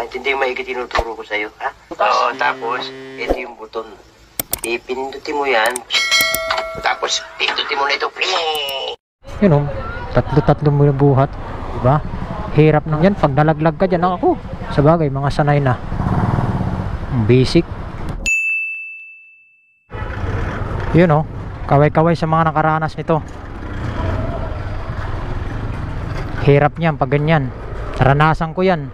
Intindi mo maigi tinuturo ko sa'yo, ha? Oo, tapos, ito yung buton. Ipindutin mo yan. Tapos, pindutin mo na ito. Yun o, tatlo mo yung buhat. Diba? Hirap nang yan. Pag nalaglag ka dyan, ako. Sabagay, mga sanay na. Basic. Yun o, kaway-kaway sa mga nakaranas nito. Hirap niyan pag ganyan. Naranasan ko yan.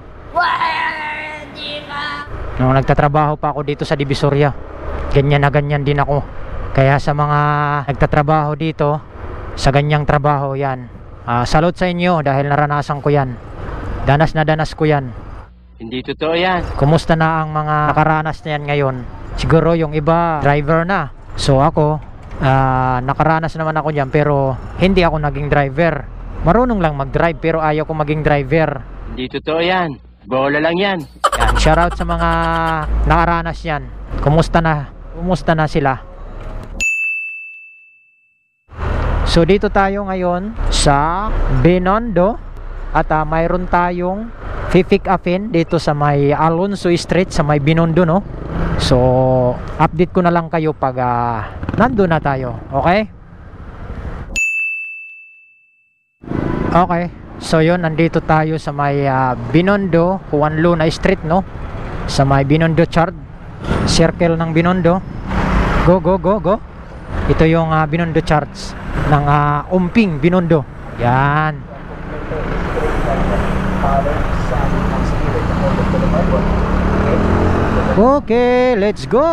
Nung nagtatrabaho pa ako dito sa Divisoria, ganyan na ganyan din ako. Kaya sa mga nagtatrabaho dito sa ganyang trabaho, yan, salute sa inyo dahil naranasan ko yan. Danas na danas ko yan. Hindi totoo yan. Kumusta na ang mga nakaranas na yan ngayon? Siguro yung iba driver na. So ako, nakaranas naman ako dyan, pero hindi ako naging driver. Marunong lang mag-drive pero ayaw ko maging driver. Hindi totoo yan. Bola lang yan. Yan, shoutout sa mga nakaranas yan. Kumusta na? Kumusta na sila? So dito tayo ngayon sa Binondo at mayroon tayong pick upin dito sa may Alonso Street sa may Binondo, no? So update ko na lang kayo pag nandun na tayo. Okay? Okay. So yun, nandito tayo sa may Binondo, Juan Luna Street, no? Sa may Binondo Chart, circle ng Binondo. Go, go, go, go. Ito yung Binondo Charts ng Umping, Binondo. Yan. Okay, let's go.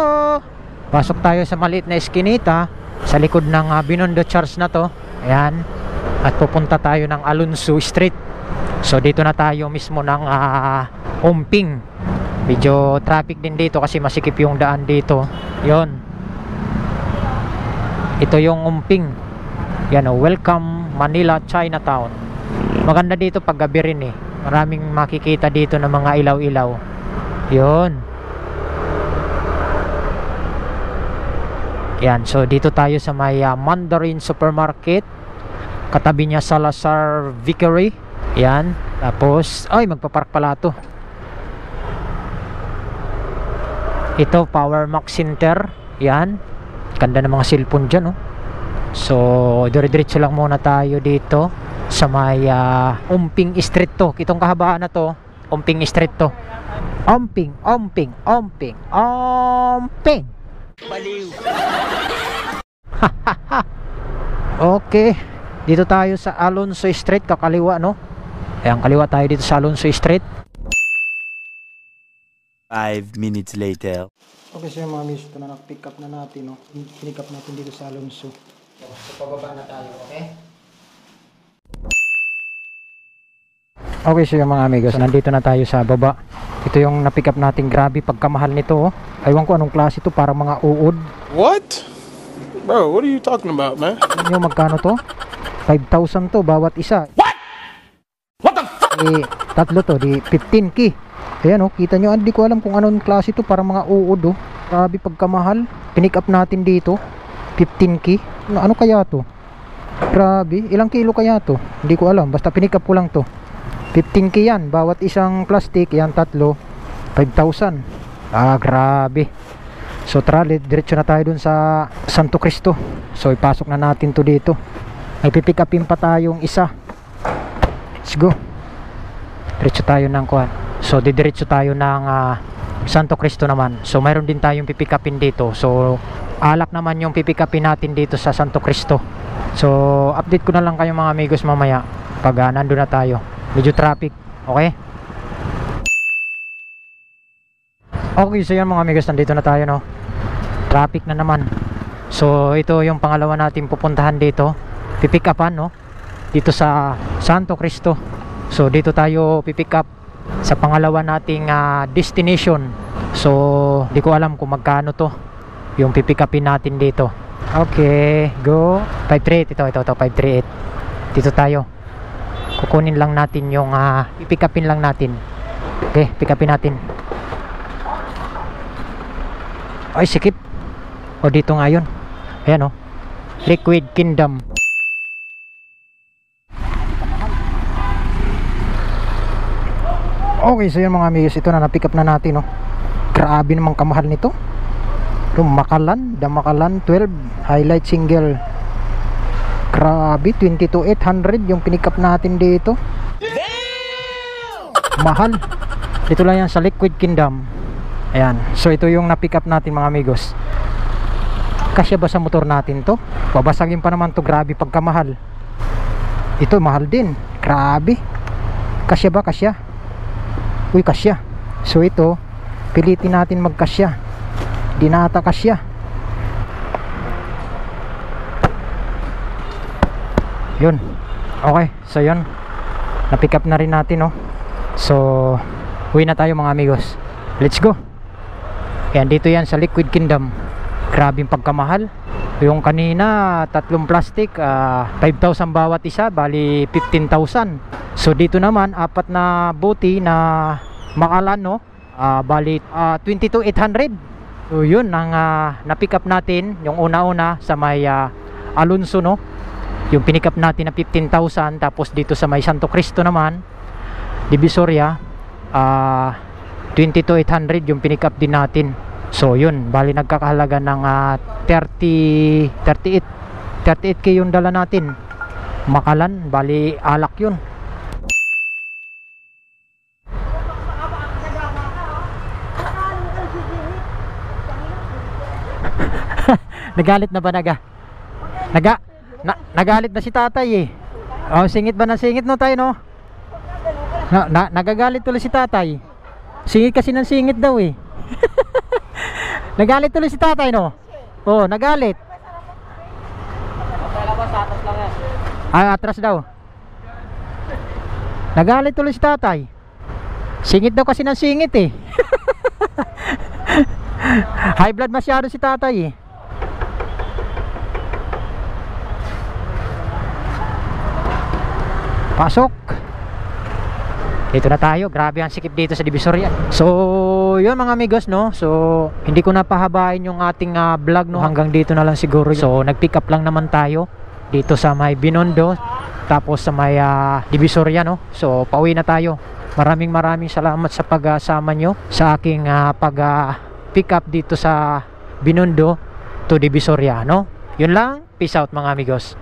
Pasok tayo sa maliit na eskinita sa likod ng Binondo Charts na to. Ayan. At pupunta tayo ng Alonso Street. So dito na tayo mismo ng Umping. Medyo traffic din dito kasi masikip yung daan dito. Yon. Ito yung Umping. Yan o, welcome Manila Chinatown. Maganda dito pag gabi rin eh. Maraming makikita dito ng mga ilaw-ilaw. Yon. Yan, so dito tayo sa may Mandarin Supermarket. Katabi niya Salazar Vickery. Yan. Tapos, ay, magpapark pala to. Ito, Power Max Center. Yan. Ganda ng mga cellphone dyan, oh. So, dire-diretso lang muna tayo dito sa may Umping Street to. Itong kahabaan na to, Umping Street to. Umping, Umping, Umping, Umping. Baliw. Okay. Dito tayo sa Alonso Street, kakaliwa, no? Ayan, kaliwa tayo dito sa Alonso Street. 5 minutes later. Okay, so yung mga miss, ito na pick up na natin, no? Pick up natin dito sa Alonso. So, pababa na tayo, okay? Okay, so yung mga amigos, nandito na tayo sa baba. Ito yung na-pick up natin. Grabe, pagkamahal nito, oh. Aywan ko anong klase ito, parang mga uod. What? Bro, what are you talking about, man? Alam nyo magkano to? 5,000 to bawat isa. What? What the fuck? Eh, tatlo to, di 15k. Ayan oh, kita nyo, hindi ko alam kung anong klase to, parang mga uod oh. Grabe pagkamahal. Pinick up natin dito, 15k. Ano kaya to? Grabe, ilang kilo kaya to? Hindi ko alam, basta pinick up ko lang to. 15k yan, bawat isang plastic, yan tatlo, 5,000. Grabe. So tara, diretso na tayo dun sa Santo Cristo. So ipasok na natin to dito. May pipick upin pa tayong isa. Let's go. Diretso tayo ng kuhan. So didiretso tayo ng Santo Cristo naman. So mayroon din tayong pipick upin dito. So alak naman yung pipick upin natin dito sa Santo Cristo. So update ko na lang kayo mga amigos mamaya pag nandun na tayo. Medyo traffic. Okay? Okay, so yan mga amigos, nandito na tayo, no? Traffic na naman. So ito yung pangalawa natin pupuntahan dito. Pipick upan, no? Dito sa Santo Cristo. So dito tayo pipick up sa pangalawa nating destination. So di ko alam kung magkano to yung pipick upin natin dito. Okay, go. 538 ito 538. Dito tayo. Kukunin lang natin yung pipick upin lang natin. Okay, pick upin natin. Ay, sikip. O dito nga yun. Ayan o, Liquid Kingdom. Okay, so yun mga amigos, ito na na-pick up na natin, no. Grabe namang kamahal nito. Ito, Makalan, The Makalan 12 highlight single. Grabe, 22,800 yung pinick up natin dito. Mahal. Dito lang yan sa Liquid Kingdom. Ayan, so ito yung na-pick up natin mga amigos. Kasya ba sa motor natin to? Babasagin pa naman to, grabe pagkamahal. Ito mahal din, grabe. Kasya ba? Kasya? Uy, kasya. So ito, pilitin natin magkasya. Di na ata kasya. Yun. Okay, so yun, na-pick up na rin natin, no. So uwi na tayo mga amigos. Let's go. Ayan, dito yan sa Liquid Kingdom. Grabing pagkamahal. Yung kanina, tatlong plastic, 5,000 bawat isa, bali 15,000. So dito naman, apat na buti na Makalan, no, bali 22,800. So yun ang na-pick up natin. Yung una-una sa may Alonso, no, yung pinick up natin na 15,000. Tapos dito sa may Santo Cristo naman, Divisoria, 22,800 yung pinick up din natin. So yun, bali nagkakahalaga ng 38k yung dala natin. Makalan, bali alak yun. Nagalit na ba nagalit na si tatay eh. Oh, singit ba na singit, no, tayo, no? Nagagalit tuloy si tatay. Singit kasi ng singit daw eh. Nagalit tuloy si tatay, no? Oh, nagalit. Atras daw. Nagalit tuloy si tatay. Singit daw kasi ng singit eh. High blood masyado si tatay eh. Pasok. Dito na tayo. Grabe ang sikip dito sa Divisoria. So yun mga amigos, no. So hindi ko napahabain yung ating vlog, no. Hanggang dito na lang siguro. So nag-pick up lang naman tayo dito sa may Binondo, tapos sa may Divisoria, no. So pauwi na tayo. Maraming salamat sa pagsama nyo sa aking pick up dito sa Binondo to Divisoria, no. Yun lang. Peace out mga amigos.